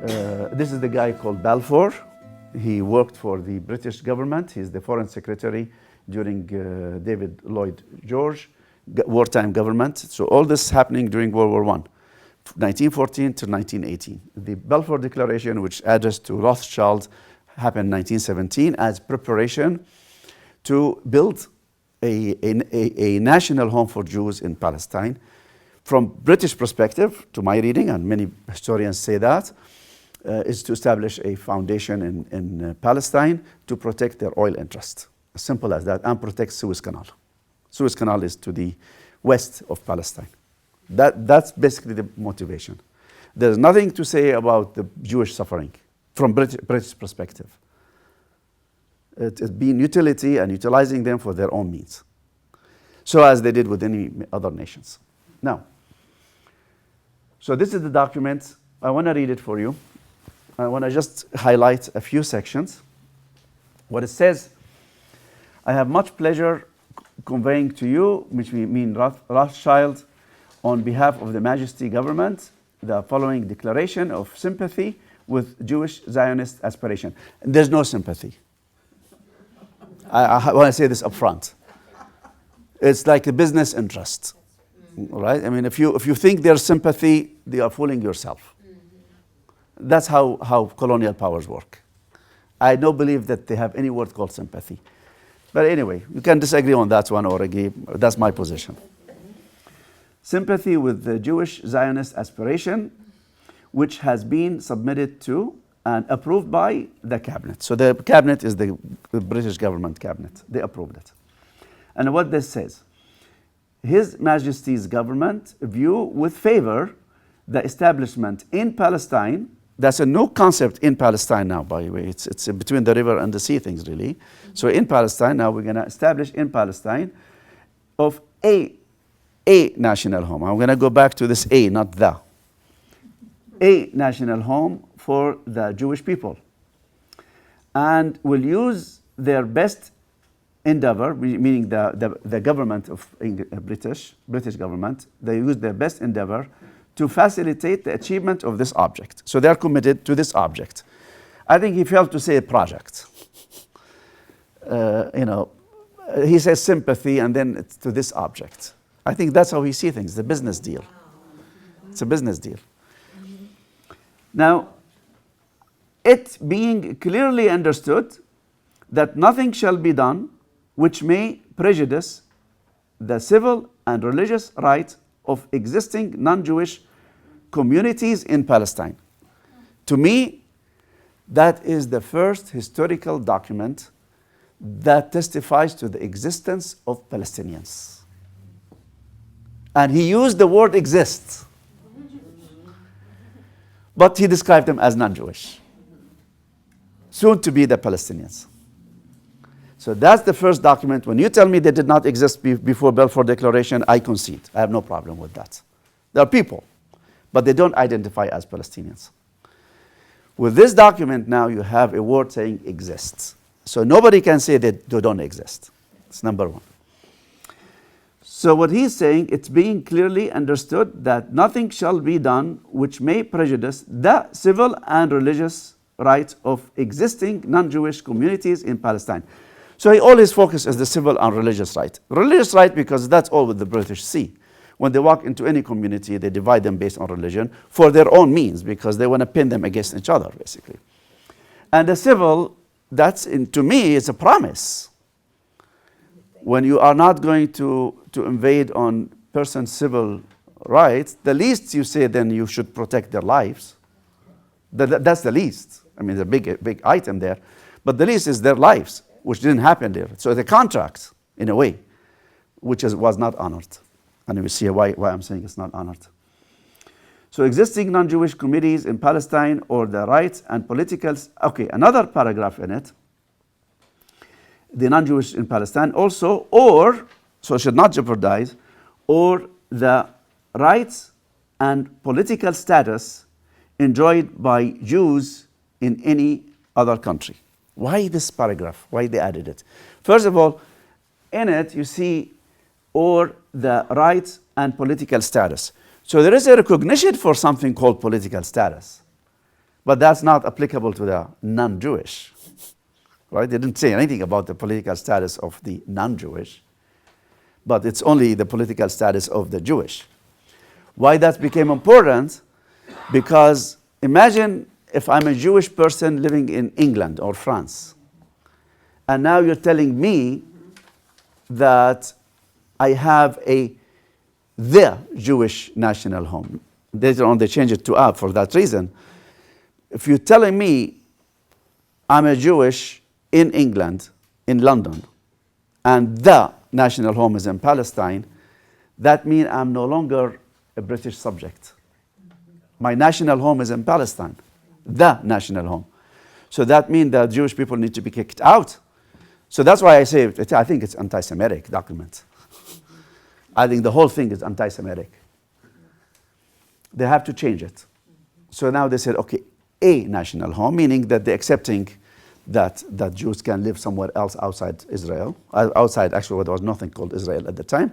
This is the guy called Balfour. He worked for the British government. He's the foreign secretary during David Lloyd George wartime government. So all this happening during World War I, 1914 to 1918. The Balfour Declaration, which addressed to Rothschild, happened in 1917 as preparation to build a national home for Jews in Palestine. From British perspective, to my reading, and many historians say that, is to establish a foundation in Palestine to protect their oil interest. As simple as that, and protect Suez Canal. Suez Canal is to the west of Palestine. That's basically the motivation. There's nothing to say about the Jewish suffering from British perspective. It's been utility and utilizing them for their own means. So as they did with any other nations. Now, so this is the document. I want to read it for you. I want to just highlight a few sections. What it says, I have much pleasure conveying to you, which we mean Rothschild, on behalf of the Majesty government, the following declaration of sympathy with Jewish Zionist aspiration. There's no sympathy. I want to say this up front. It's like a business interest, right? I mean, if you think there's sympathy, you are fooling yourself. That's how colonial powers work. I don't believe that they have any word called sympathy. But anyway, you can disagree on that one or agree. That's my position. Sympathy with the Jewish Zionist aspiration, which has been submitted to and approved by the cabinet. So the cabinet is the British government cabinet. They approved it. And what this says, His Majesty's government view with favor the establishment in Palestine. That's a new concept in Palestine now, by the way. It's between the river and the sea things, really. So in Palestine, now we're going to establish in Palestine of a national home. I'm going to go back to this A, not the. A national home for the Jewish people. And will use their best endeavor, meaning the government of British government, they use their best endeavor to facilitate the achievement of this object. So they're committed to this object. I think he failed to say a project. He says sympathy and then it's to this object. I think that's how he sees things, the business deal. It's a business deal. Now, it being clearly understood that nothing shall be done which may prejudice the civil and religious rights of existing non-Jewish communities in Palestine. To me, that is the first historical document that testifies to the existence of Palestinians. And he used the word exists, but he described them as non-Jewish, soon to be the Palestinians. So that's the first document. When you tell me they did not exist before Balfour Declaration, I concede. I have no problem with that. They are people, but they don't identify as Palestinians. With this document now, you have a word saying exists. So nobody can say that they don't exist. It's number one. So what he's saying, it's being clearly understood that nothing shall be done which may prejudice the civil and religious rights of existing non-Jewish communities in Palestine. So he always focuses the civil and religious right. Religious right because that's all what the British see. When they walk into any community, they divide them based on religion for their own means because they want to pin them against each other, basically. And the civil, to me, it's a promise. When you are not going to invade on person's civil rights, the least you say then you should protect their lives. That's the least. I mean, there's a big item there. But the least is their lives, which didn't happen there. So the contract, in a way, which was not honored. And we see why I'm saying it's not honored. So existing non-Jewish communities in Palestine or the rights and politicals. Okay, another paragraph in it. The non-Jewish in Palestine also, so it should not jeopardize, or the rights and political status enjoyed by Jews in any other country. Why this paragraph? Why they added it? First of all, in it you see, or the rights and political status. So there is a recognition for something called political status. But that's not applicable to the non-Jewish, right? They didn't say anything about the political status of the non-Jewish, but it's only the political status of the Jewish. Why that became important? Because imagine if I'm a Jewish person living in England or France, and now you're telling me that I have the Jewish national home. Later on they changed it to "a" for that reason. If you're telling me I'm a Jewish in England, in London, and the national home is in Palestine, that means I'm no longer a British subject. My national home is in Palestine, the national home. So that means that Jewish people need to be kicked out. So that's why I say, I think it's anti-Semitic document. I think the whole thing is anti-Semitic. They have to change it. So now they said, okay, a national home, meaning that they're accepting that Jews can live somewhere else outside Israel. Outside, actually, there was nothing called Israel at the time.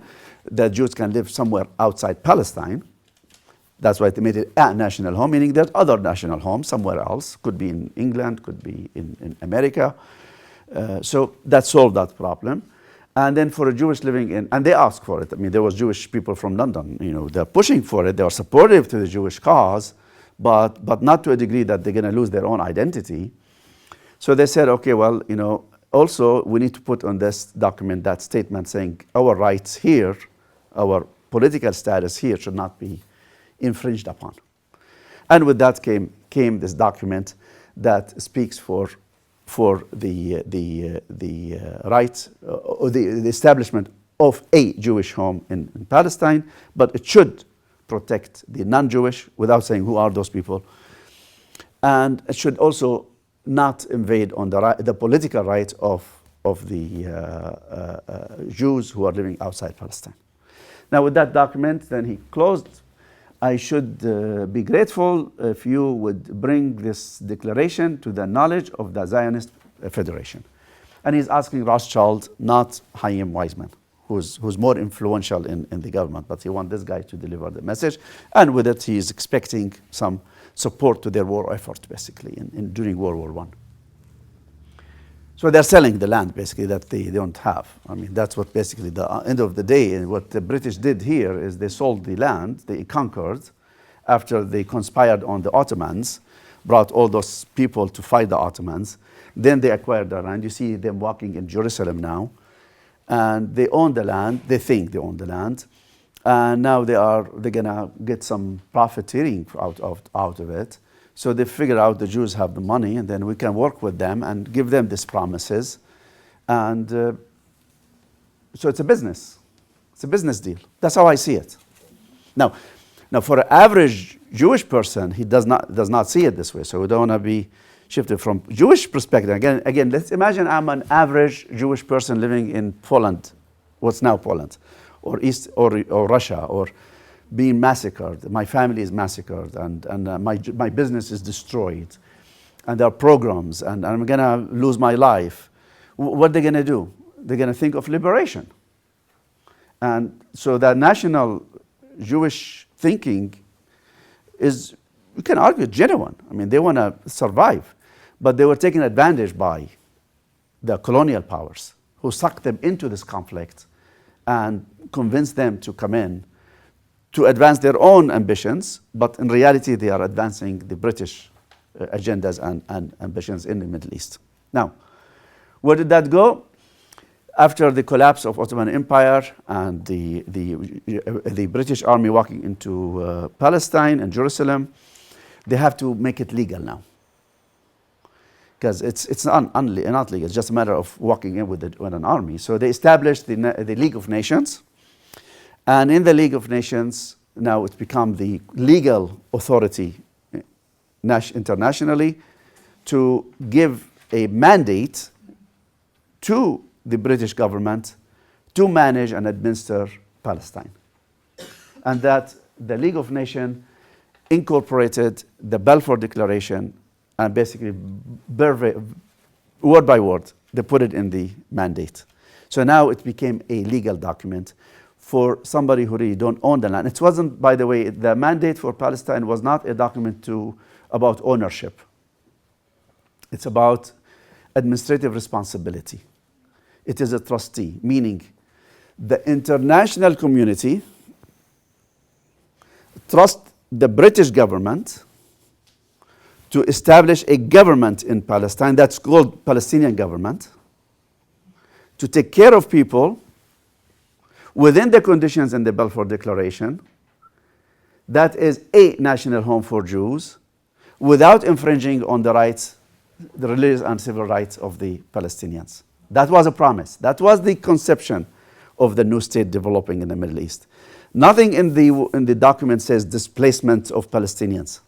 That Jews can live somewhere outside Palestine. That's why they made it a national home, meaning there's other national homes somewhere else. Could be in England, could be in America. So that solved that problem. And then for a Jewish living in, and they asked for it. I mean, there was Jewish people from London, they're pushing for it. They are supportive to the Jewish cause, but not to a degree that they're going to lose their own identity. So they said, okay, well, also we need to put on this document that statement saying our rights here, our political status here should not be infringed upon. And with that came this document that speaks for the right or the establishment of a Jewish home in Palestine, but it should protect the non-Jewish without saying who are those people, and it should also not invade on the political rights of the Jews who are living outside Palestine. Now, with that document, then he closed. I should be grateful if you would bring this declaration to the knowledge of the Zionist Federation. And he's asking Rothschild, not Chaim Weizmann, who's more influential in the government, but he wants this guy to deliver the message. And with it, he's expecting some support to their war effort, basically, during World War I. So they're selling the land, basically, that they don't have. I mean, that's what basically the end of the day, and what the British did here is they sold the land, they conquered, after they conspired on the Ottomans, brought all those people to fight the Ottomans. Then they acquired the land. You see them walking in Jerusalem now. And they own the land, they think they own the land. And now they're gonna get some profiteering out of it. So they figure out the Jews have the money, and then we can work with them and give them these promises. And so it's a business. It's a business deal. That's how I see it. Now for an average Jewish person, he does not see it this way. So we don't want to be shifted from Jewish perspective. Again, let's imagine I'm an average Jewish person living in Poland, what's now Poland, or East or Russia, or being massacred. My family is massacred, and my business is destroyed, and there are pogroms, and I'm gonna lose my life. What are they gonna do? They're gonna think of liberation. And so that national Jewish thinking is, you can argue, genuine. I mean, they want to survive, but they were taken advantage by the colonial powers who sucked them into this conflict and convinced them to come in to advance their own ambitions, but in reality they are advancing the British agendas and ambitions in the Middle East. Now, where did that go? After the collapse of Ottoman Empire and the British army walking into Palestine and Jerusalem, they have to make it legal now, because it's not legal. It's just a matter of walking in with an army. So they established the League of Nations, and in the League of Nations now it's become the legal authority internationally to give a mandate to the British government to manage and administer Palestine, and that the League of Nations incorporated the Balfour Declaration, and basically word by word they put it in the mandate. So now it became a legal document for somebody who really don't own the land. It wasn't, by the way, the mandate for Palestine was not a document to about ownership. It's about administrative responsibility. It is a trustee, meaning the international community trusts the British government to establish a government in Palestine that's called Palestinian government, to take care of people within the conditions in the Balfour Declaration, that is a national home for Jews, without infringing on the rights, the religious and civil rights of the Palestinians. That was a promise. That was the conception of the new state developing in the Middle East. Nothing in the document says displacement of Palestinians.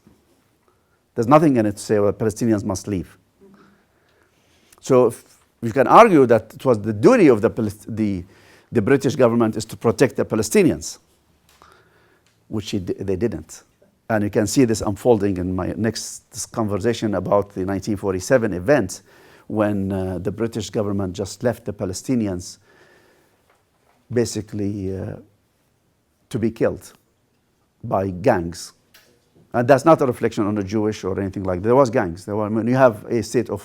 There's nothing in it to say, well, Palestinians must leave. So you can argue that it was the duty of the British government is to protect the Palestinians, which they didn't. And you can see this unfolding in my next conversation about the 1947 event when the British government just left the Palestinians basically to be killed by gangs. And that's not a reflection on the Jewish or anything like that. There was gangs. When you have a state of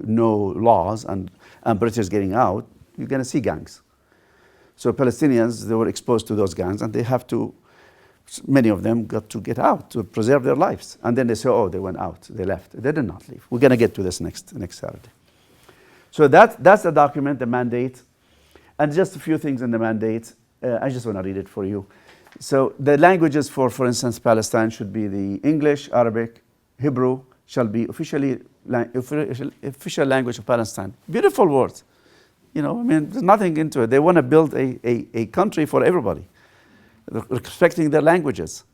no laws and British getting out, you're going to see gangs. So Palestinians, they were exposed to those gangs, and they have to, many of them got to get out to preserve their lives. And then they say, oh, they went out, they left. They did not leave. We're going to get to this next Saturday. So that's the document, the mandate. And just a few things in the mandate. I just want to read it for you. So the languages for instance, Palestine should be the English, Arabic, Hebrew shall be official language of Palestine. Beautiful words. You know, I mean, there's nothing into it. They want to build a country for everybody, respecting their languages.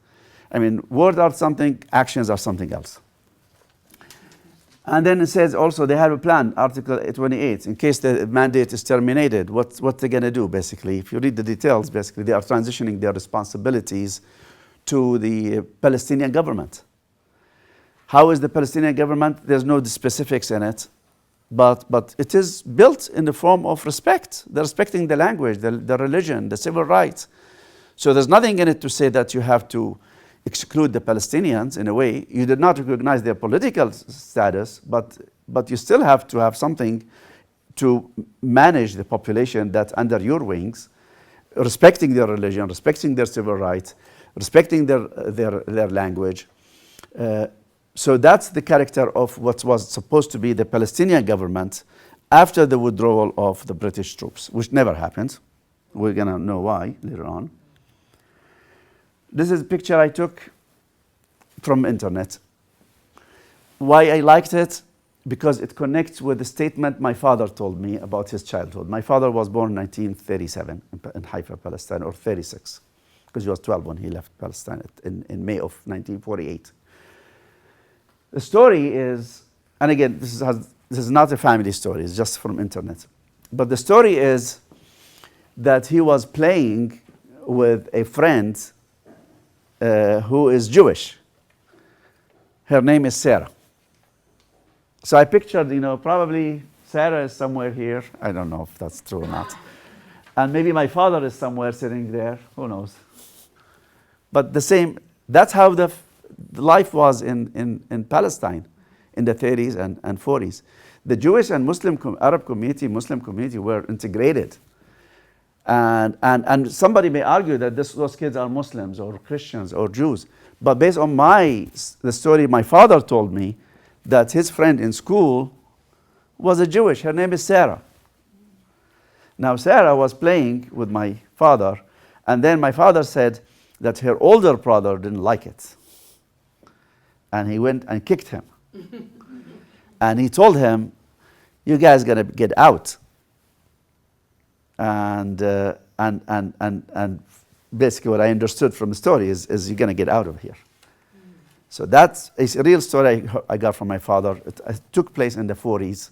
I mean, words are something, actions are something else. And then it says also they have a plan, Article 28, in case the mandate is terminated, what they're going to do, basically. If you read the details, basically, they are transitioning their responsibilities to the Palestinian government. How is the Palestinian government? There's no specifics in it, but it is built in the form of respect. They're respecting the language, the religion, the civil rights. So there's nothing in it to say that you have to exclude the Palestinians in a way. You did not recognize their political status, but you still have to have something to manage the population that's under your wings, respecting their religion, respecting their civil rights, respecting their language. So that's the character of what was supposed to be the Palestinian government after the withdrawal of the British troops, which never happened. We're going to know why later on. This is a picture I took from internet. Why I liked it? Because it connects with the statement my father told me about his childhood. My father was born in 1937 in Haifa, Palestine, or 36, because he was 12 when he left Palestine in May of 1948. The story is, and again, this is not a family story, it's just from internet. But the story is that he was playing with a friend who is Jewish. Her name is Sarah. So I pictured, probably Sarah is somewhere here. I don't know if that's true or not. And maybe my father is somewhere sitting there. Who knows? But that's how the life was in Palestine in the 30s and 40s. The Jewish and Arab community, Muslim community were integrated. And somebody may argue that those kids are Muslims or Christians or Jews. But based on the story my father told me, that his friend in school was a Jewish. Her name is Sarah. Now Sarah was playing with my father, and then my father said that her older brother didn't like it. And he went and kicked him. And he told him, you guys gotta get out. And basically what I understood from the story is you're going to get out of here. So that's a real story I got from my father. It took place in the 40s.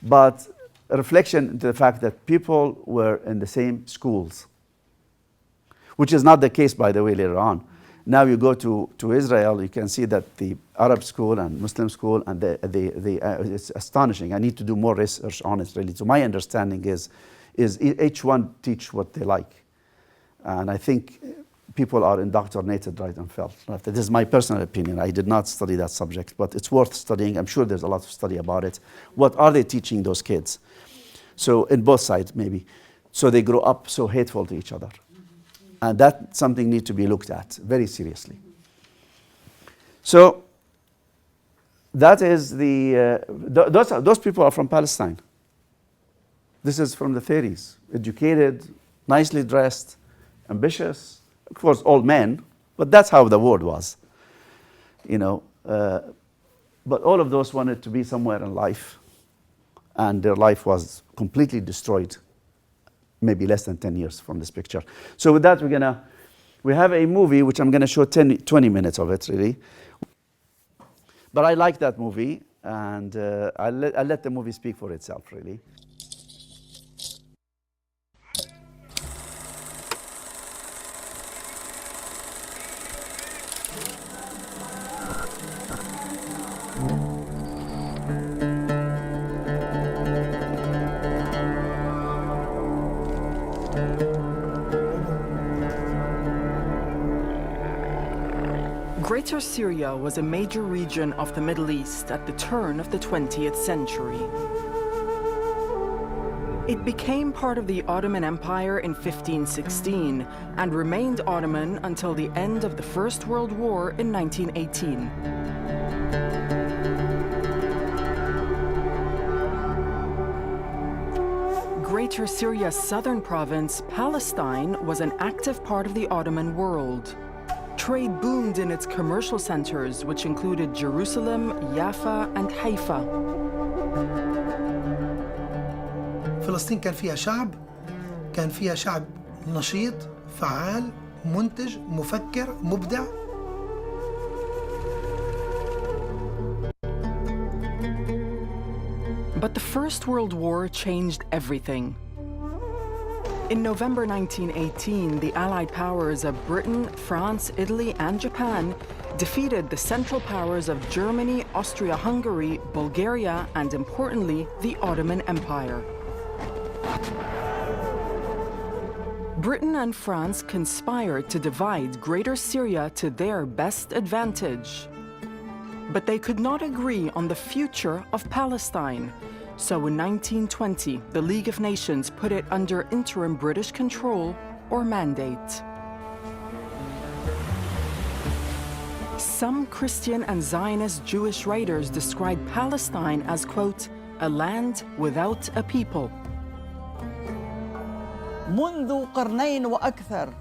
But a reflection to the fact that people were in the same schools, which is not the case, by the way, later on. Now you go to Israel, you can see that the Arab school and Muslim school, and it's astonishing. I need to do more research on it, really. So my understanding is each one teach what they like. And I think people are indoctrinated right and left. This is my personal opinion. I did not study that subject, but it's worth studying. I'm sure there's a lot of study about it. What are they teaching those kids? So in both sides, maybe. So they grow up so hateful to each other. And that's something needs to be looked at very seriously. So that is those people are from Palestine. This is from the 30s. Educated, nicely dressed, ambitious. Of course, all men, but that's how the world was. But all of those wanted to be somewhere in life, and their life was completely destroyed maybe less than 10 years from this picture. So with that, we have a movie which I'm going to show 20 minutes of it, really. But I like that movie, and I'll let the movie speak for itself, really. Greater Syria was a major region of the Middle East at the turn of the 20th century. It became part of the Ottoman Empire in 1516 and remained Ottoman until the end of the First World War in 1918. Greater Syria's southern province, Palestine, was an active part of the Ottoman world. Trade boomed in its commercial centers, which included Jerusalem, Jaffa, and Haifa. فلسطين كان فيها شعب نشيط، فعال، منتج، مفكر، مبدع. But the First World War changed everything. In November 1918, the Allied powers of Britain, France, Italy, and Japan defeated the Central Powers of Germany, Austria-Hungary, Bulgaria, and importantly, the Ottoman Empire. Britain and France conspired to divide Greater Syria to their best advantage. But they could not agree on the future of Palestine. So in 1920, the League of Nations put it under interim British control or mandate. Some Christian and Zionist Jewish writers describe Palestine as, quote, a land without a people. منذ قرنين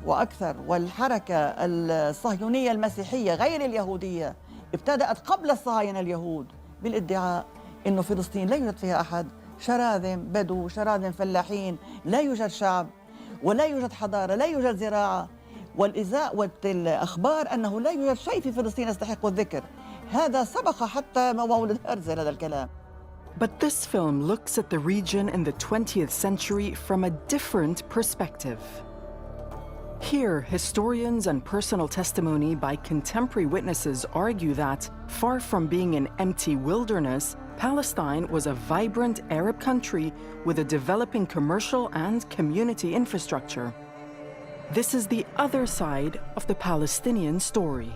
وأكثر والحركة الصهيونية المسيحية غير اليهودية ابتدأت قبل الصهاينة اليهود بالادعاء إنه فلسطين لا يوجد فيها أحد، شراذم بدو، شراذم فلاحين، لا يوجد شعب ولا يوجد حضارة، لا يوجد زراعة، والأخبار أنه لا يوجد شيء في فلسطين يستحق الذكر. هذا سبق حتى مولد هرتزل هذا الكلام. But this film looks at the region in the 20th century from a different perspective. Here, historians and personal testimony by contemporary witnesses argue that, far from being an empty wilderness, Palestine was a vibrant Arab country with a developing commercial and community infrastructure. This is the other side of the Palestinian story.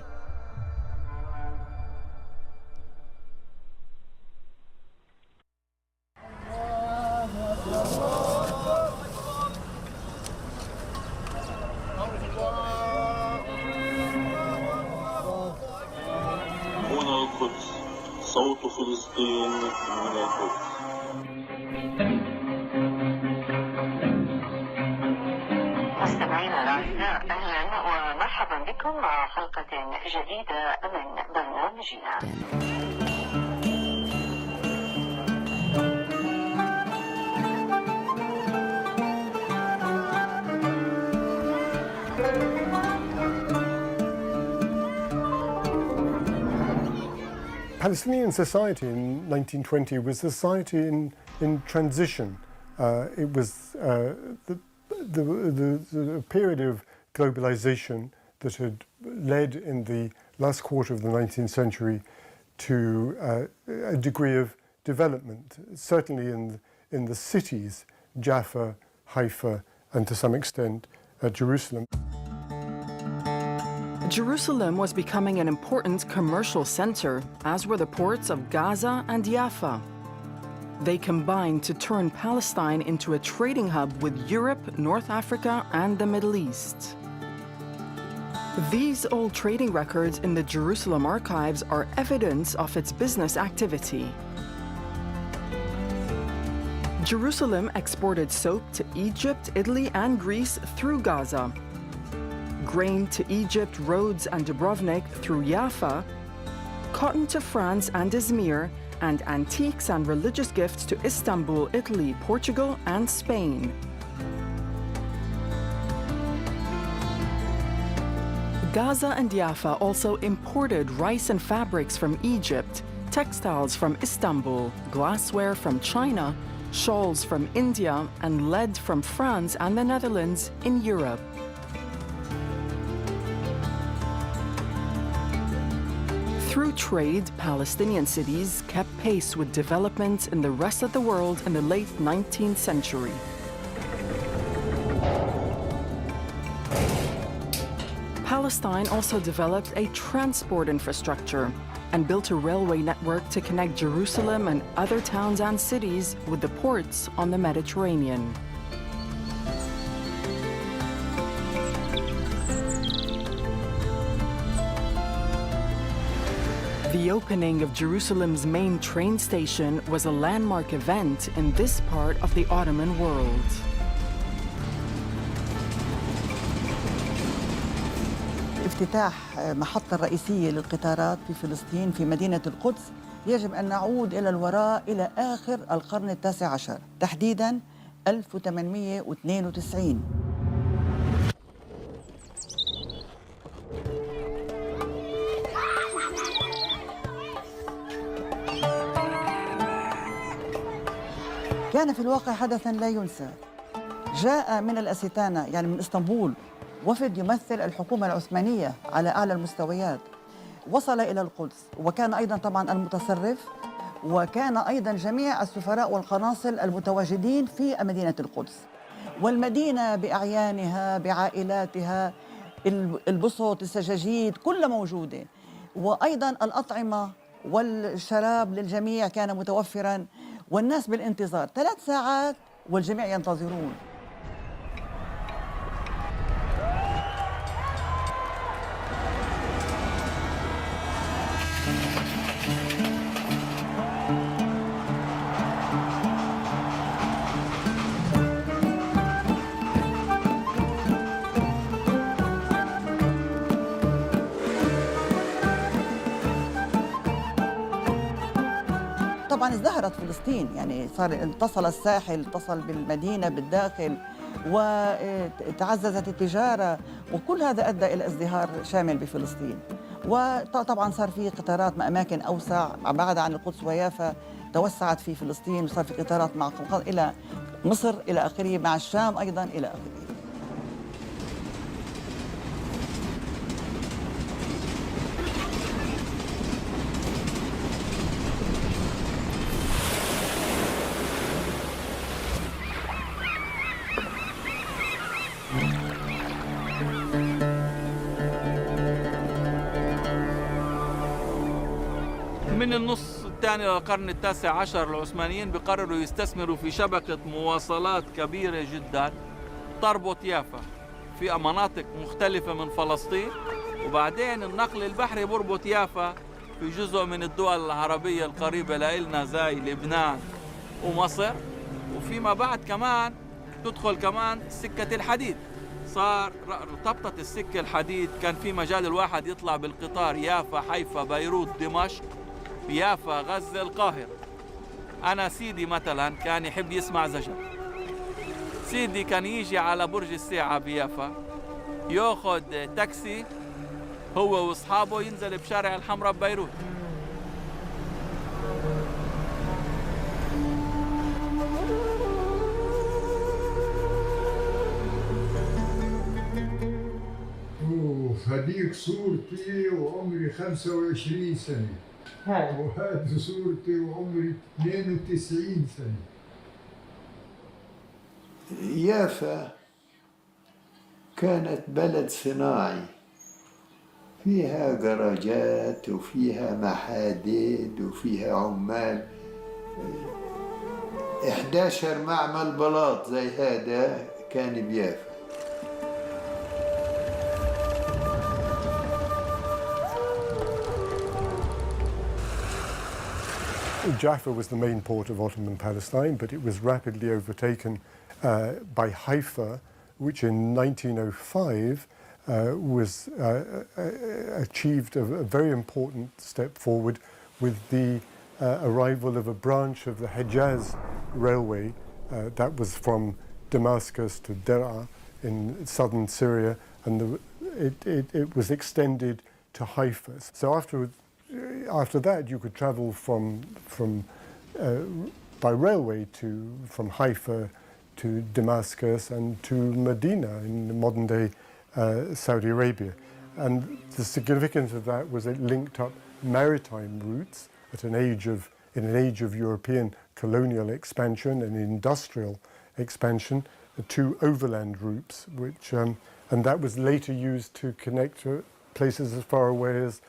صوت فلسطين من القدس. مستمعينا الأعزاء، أهلا ومرحبا بكم مع حلقة جديدة من برنامجنا. Palestinian society in 1920 was a society in transition. It was the period of globalization that had led in the last quarter of the 19th century to a degree of development, certainly in the cities, Jaffa, Haifa, and to some extent Jerusalem. Jerusalem was becoming an important commercial center, as were the ports of Gaza and Jaffa. They combined to turn Palestine into a trading hub with Europe, North Africa, and the Middle East. These old trading records in the Jerusalem archives are evidence of its business activity. Jerusalem exported soap to Egypt, Italy, and Greece through Gaza, grain to Egypt, Rhodes, and Dubrovnik through Jaffa, cotton to France and Izmir, and antiques and religious gifts to Istanbul, Italy, Portugal, and Spain. Gaza and Jaffa also imported rice and fabrics from Egypt, textiles from Istanbul, glassware from China, shawls from India, and lead from France and the Netherlands in Europe. Through trade, Palestinian cities kept pace with developments in the rest of the world in the late 19th century. Palestine also developed a transport infrastructure and built a railway network to connect Jerusalem and other towns and cities with the ports on the Mediterranean. The opening of Jerusalem's main train station was a landmark event in this part of the Ottoman world. افتتاح محطة رئيسية للقطارات في فلسطين في مدينة القدس يجب أن نعود إلى الوراء إلى آخر القرن التاسع عشر، تحديداً 1892. كان في الواقع حدثاً لا ينسى. جاء من الأستانة، يعني من إسطنبول، وفد يمثل الحكومة العثمانية على أعلى المستويات، وصل إلى القدس، وكان أيضاً طبعاً المتصرف، وكان أيضاً جميع السفراء والقناصل المتواجدين في مدينة القدس. والمدينة بأعيانها بعائلاتها، البسط، السجاجيد، كلها موجودة، وأيضاً الأطعمة والشراب للجميع كان متوفراً، والناس بالانتظار 3 ساعات والجميع ينتظرون. طبعاً ازدهرت فلسطين، يعني صار اتصل الساحل، اتصل بالمدينة بالداخل، وتعززت التجارة، وكل هذا أدى إلى ازدهار شامل بفلسطين. وطبعاً صار في قطارات مع أماكن أوسع بعد عن القدس ويافا، توسعت في فلسطين، وصار في قطارات مع إلى مصر إلى آخره، مع الشام أيضاً إلى آخره. من النص الثاني للقرن التاسع عشر العثمانيين بقرروا يستثمروا في شبكة مواصلات كبيرة جدا تربط يافا في مناطق مختلفة من فلسطين، وبعدين النقل البحري بربط يافا في جزء من الدول العربية القريبة لإلنا زي لبنان ومصر، وفيما بعد كمان تدخل كمان سكة الحديد. صار ارتبطت السكة الحديد، كان في مجال الواحد يطلع بالقطار يافا، حيفا، بيروت، دمشق، يافا، غزة، القاهرة. أنا سيدي مثلا كان يحب يسمع زجر، سيدي كان يجي على برج الساعة بيافا، ياخد تاكسي هو واصحابه، ينزل بشارع الحمراء ببيروت. هديك صورتي وعمري 25 سنة، وهذه صورتي وعمري 92 سنة. يافا كانت بلد صناعي، فيها جراجات وفيها محاديد وفيها عمال 11 معمل بلاط زي هذا كان بيافا. Jaffa was the main port of Ottoman Palestine, but it was rapidly overtaken by Haifa, which in 1905 achieved a very important step forward with the arrival of a branch of the Hejaz railway that was from Damascus to Der'a in southern Syria, and it was extended to Haifa. So after that, you could travel by railway from Haifa to Damascus and to Medina in modern-day Saudi Arabia. And the significance of that was it linked up maritime routes in an age of European colonial expansion and industrial expansion to overland routes, and that was later used to connect to places as far away as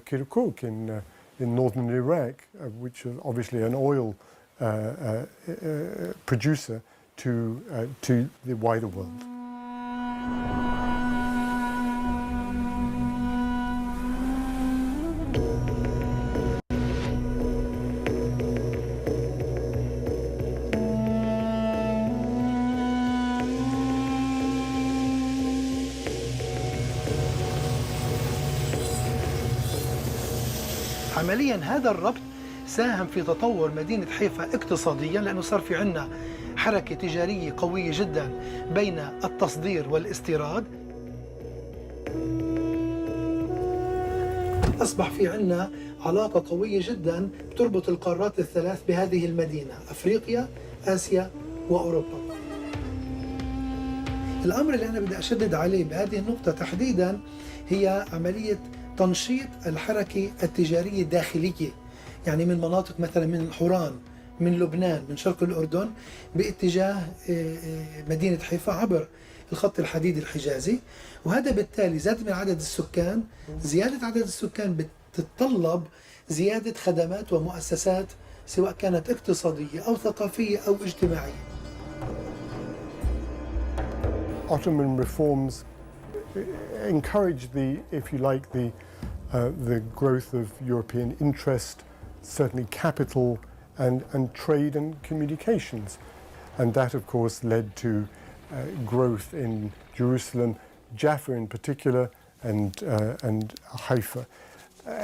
Kirkuk in northern Iraq, which is obviously an oil producer to the wider world. عمليا هذا الربط ساهم في تطور مدينة حيفا اقتصاديا، لأنه صار في عنا حركة تجارية قوية جدا بين التصدير والاستيراد. أصبح في عنا علاقة قوية جدا تربط القارات الثلاث بهذه المدينة، أفريقيا، آسيا وأوروبا. الأمر اللي أنا بدي أشدد عليه بهذه النقطة تحديدا هي عملية تنشيط الحركة التجارية الداخلية، يعني من مناطق مثلا من حوران، من لبنان، من شرق الأردن باتجاه مدينة حيفا عبر الخط الحديدي الحجازي، وهذا بالتالي زاد من عدد السكان. زيادة عدد السكان بتتطلب زيادة خدمات ومؤسسات سواء كانت اقتصادية أو ثقافية أو اجتماعية. Ottoman reforms encouraged the growth of European interest, certainly capital and trade and communications. And that, of course, led to growth in Jerusalem, Jaffa in particular, and Haifa.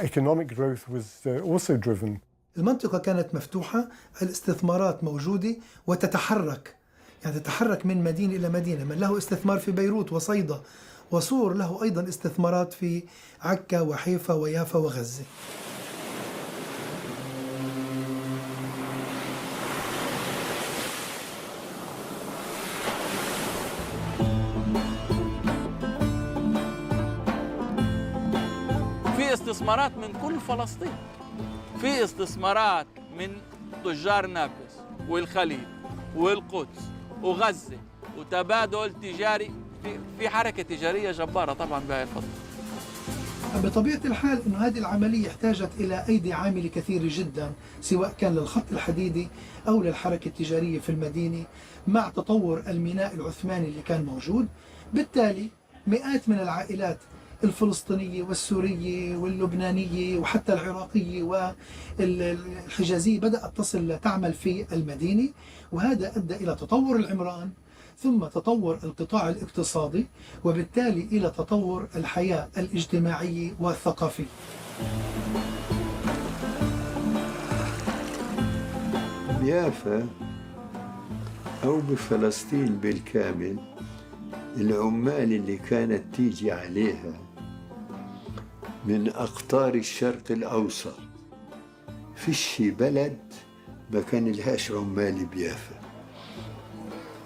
Economic growth was also driven. المنطقة كانت مفتوحة، الاستثمارات موجودة وتتحرك، يعني تتحرك من مدينة إلى مدينة. من له استثمار في بيروت وصيدا وصور له أيضا استثمارات في عكا وحيفا ويافا وغزة. في استثمارات من كل فلسطين، في استثمارات من تجار نابلس والخليل والقدس وغزة، وتبادل تجاري، في حركة تجارية جبارة طبعا بهذه الفترة. بطبيعة الحال أنه هذه العملية احتاجت إلى أيدي عاملة كثيرة جدا، سواء كان للخط الحديدي أو للحركة التجارية في المدينة، مع تطور الميناء العثماني اللي كان موجود. بالتالي مئات من العائلات الفلسطينية والسورية واللبنانية وحتى العراقية والحجازية بدأت تصل تعمل في المدينة، وهذا أدى إلى تطور العمران، ثم تطور القطاع الاقتصادي، وبالتالي إلى تطور الحياة الاجتماعية والثقافية. بيافا أو بفلسطين بالكامل، العمال اللي كانت تيجي عليها من أقطار الشرق الأوسط، فيش بلد ما كان لهاش عمال بيافا،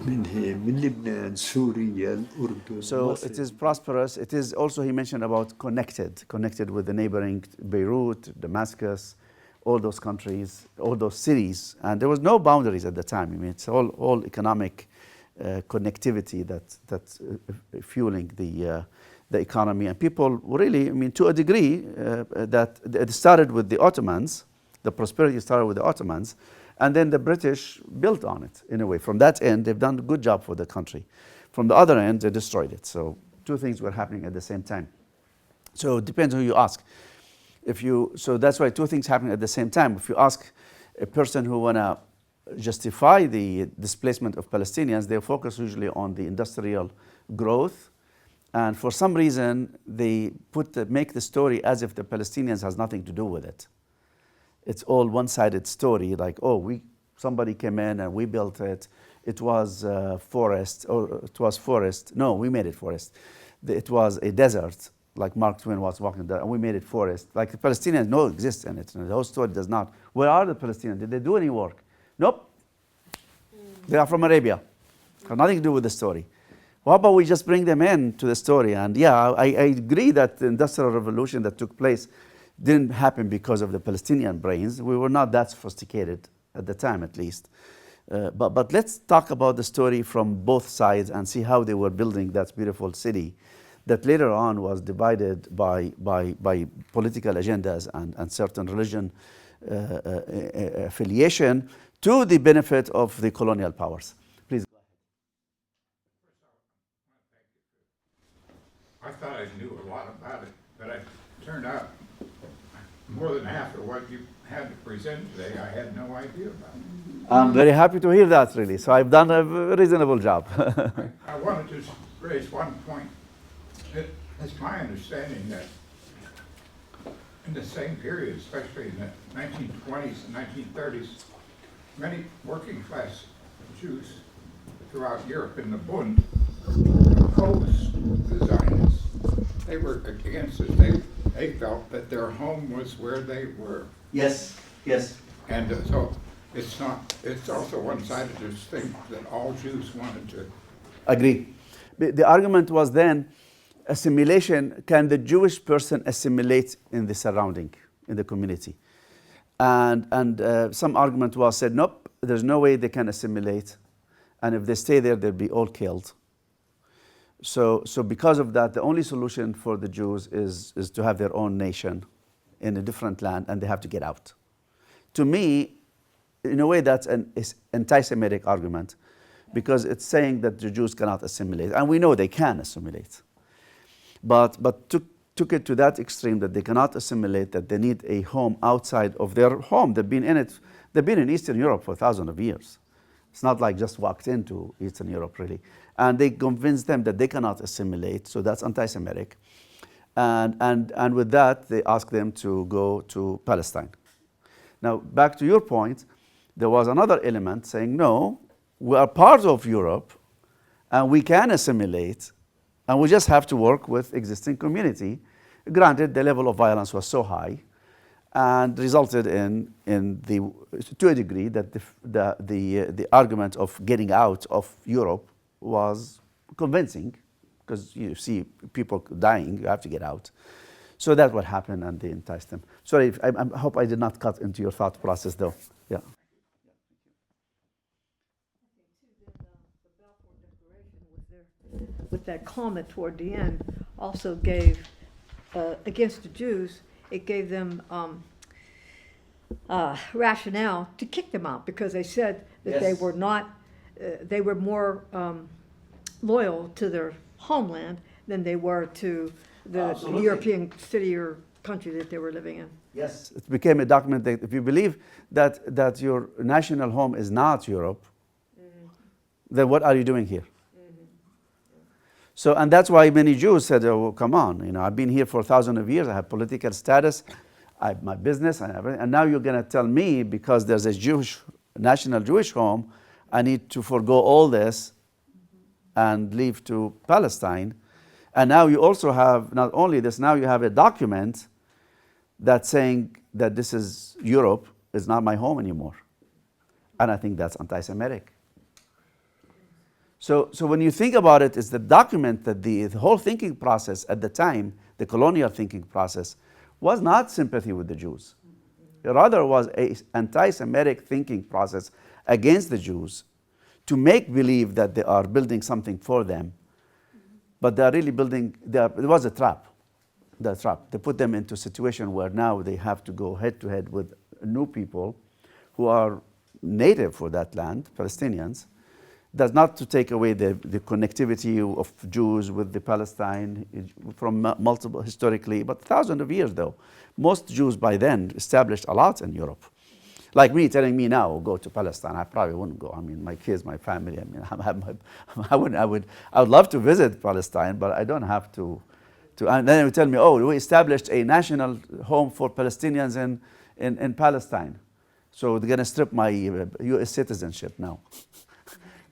من لبنان، سوريا، الأردن. So it is prosperous. It is also, he mentioned about connected with the neighboring Beirut, Damascus, all those countries, all those cities, and there was no boundaries at the time. I mean, it's all economic connectivity that's fueling the economy. And people really, I mean, to a degree, that it started with the Ottomans, the prosperity started with the Ottomans, and then the British built on it in a way. From that end, they've done a good job for the country. From the other end, they destroyed it. So two things were happening at the same time. So it depends who you ask. So that's why two things happen at the same time. If you ask a person who want to justify the displacement of Palestinians, they focus usually on the industrial growth. And for some reason, they make the story as if the Palestinians has nothing to do with it. It's all one-sided story, like, oh, somebody came in and we built it. It was forest, or it was forest. No, we made it forest. It was a desert, like Mark Twain was walking there, and we made it forest. Like the Palestinians don't exist in it. And the whole story does not. Where are the Palestinians? Did they do any work? Nope. They are from Arabia. Have nothing to do with the story. How about we just bring them in to the story? And yeah, I agree that the Industrial Revolution that took place didn't happen because of the Palestinian brains. We were not that sophisticated at the time, at least. But let's talk about the story from both sides and see how they were building that beautiful city that later on was divided by political agendas and certain religion affiliation to the benefit of the colonial powers. Please go ahead. I thought I knew a lot about it, but it turned out more than half of what you had to present today, I had no idea about. I'm very happy to hear that, really. So I've done a reasonable job. I wanted to raise one point. It's my understanding that in the same period, especially in the 1920s and 1930s, many working class Jews throughout Europe in the Bund opposed the Zionists. They were against it. They felt that their home was where they were. Yes, yes. And so it's also one-sided to think that all Jews wanted to. Agree. The argument was then, assimilation, can the Jewish person assimilate in the surrounding, in the community? And some argument was said, nope, there's no way they can assimilate. And if they stay there, they'll be all killed. So because of that, the only solution for the Jews is to have their own nation in a different land, and they have to get out. To me, in a way, that's an anti-Semitic argument, because it's saying that the Jews cannot assimilate. And we know they can assimilate. But took it to that extreme that they cannot assimilate, that they need a home outside of their home. They've been in Eastern Europe for thousands of years. It's not like just walked into Eastern Europe, really. And they convinced them that they cannot assimilate, so that's anti-Semitic. And with that, they asked them to go to Palestine. Now, back to your point, there was another element saying, no, we are part of Europe, and we can assimilate, and we just have to work with existing community. Granted, the level of violence was so high, and resulted in to a degree that the argument of getting out of Europe was convincing, because you see people dying, you have to get out. So that's what happened, and they enticed them. Sorry, I hope I did not cut into your thought process, though. Yeah. With that comment toward the end, also gave, against the Jews, it gave them rationale to kick them out, because they said that Yes. they were not, they were more loyal to their homeland than they were to the Absolutely. European city or country that they were living in. Yes. It became a document that if you believe that your national home is not Europe, then what are you doing here? So, and that's why many Jews said, oh, come on, I've been here for thousands of years, I have political status, I have my business, and everything, and now you're going to tell me, because there's a national Jewish home, I need to forego all this and leave to Palestine. And now you also have, not only this, now you have a document that's saying that this is Europe, is not my home anymore. And I think that's anti-Semitic. So when you think about it, it's the document that the whole thinking process at the time, the colonial thinking process, was not sympathy with the Jews. It rather was an anti-Semitic thinking process against the Jews to make believe that they are building something for them, But they are really building, it was a trap. The trap. They put them into a situation where now they have to go head to head with new people who are native for that land, Palestinians. That's not to take away the connectivity of Jews with the Palestine from multiple, historically, but thousands of years though. Most Jews by then established a lot in Europe. Like me telling me now, go to Palestine, I probably wouldn't go. I mean, my kids, my family, I mean, I would love to visit Palestine, but I don't have to. And then they would tell me, oh, we established a national home for Palestinians in Palestine. So they're going to strip my US citizenship now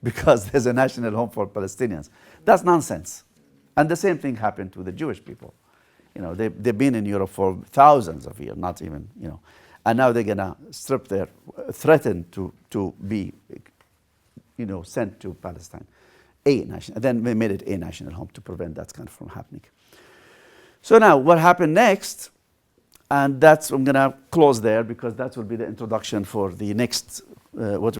because there's a national home for Palestinians. That's nonsense. And the same thing happened to the Jewish people. You know, they've been in Europe for thousands of years, not even, you know. And now they're going to threaten to be, you know, sent to Palestine. Then they made it a national home to prevent that kind of from happening. So now what happened next, and I'm going to close there because that will be the introduction for the next, what